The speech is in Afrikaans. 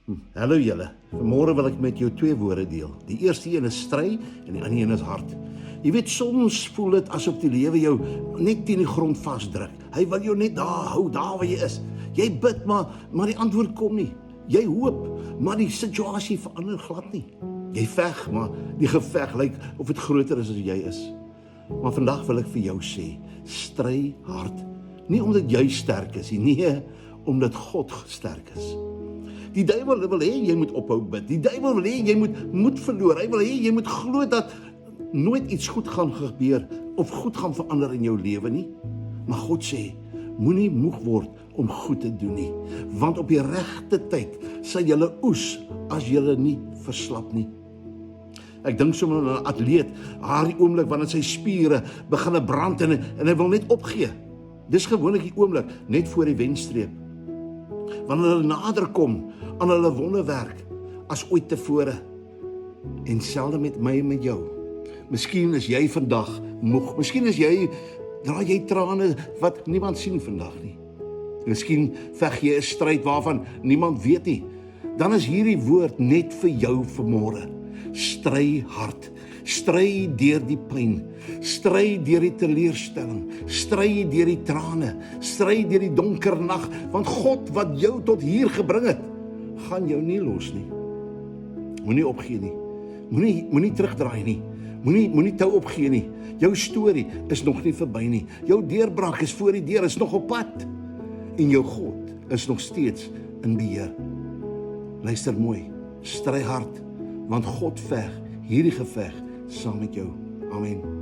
Hallo julle, vanmôre wil ek met jou twee woorde deel. Die eerste een is stry en die ander een is hart. Jy weet, soms voel dit asof die lewe jou net teen die grond vasdruk. Hy wil jou net daar hou, daar waar jy is. Jy bid, maar die antwoord kom nie. Jy hoop, maar die situasie verander glad nie. Jy veg, maar die geveg lyk of dit groter is as jy is. Maar vandag wil ek vir jou sê, stry hard. Nie omdat jy sterk is nie, nee, omdat God sterk is. Die duiwel wil hê jy moet ophou bid. Die duiwel wil hê jy moet moed verloor. Hy wil hê jy moet glo dat nooit iets goed gaan gebeur of goed gaan verander in jou lewe nie. Maar God sê, moenie moeg word om goed te doen nie, want op die regte tyd sal jy oes as jy nie verslap nie. Ek dink sommer aan 'n atleet, haar oomblik wanneer sy spiere begin brand en hy wil net opgee. Dis gewoonlik die oomblik net voor die wenstreep. Wanneer hulle nader kom aan hulle wonderwerk as ooit tevore. En selde met my en met jou. Miskien is jy vandag moeg. Miskien is dra jy trane wat niemand sien vandag nie. Miskien veg jy 'n stryd waarvan niemand weet nie. Dan is hierdie woord net vir jou vanmôre. Stry hard. Stry deur die pyn, stry deur die teleurstelling, stry deur die trane, stry deur die donker nag, want God wat jou tot hier gebring het, gaan jou nie los nie. Moenie opgee nie. Moenie terugdraai nie. Moenie tou opgee nie. Jou storie is nog nie verby nie. Jou deurbraak is voor die deur, is nog op pad. En jou God is nog steeds in beheer. Luister mooi, stry hard, want God veg hierdie geveg saam met jou. Amen.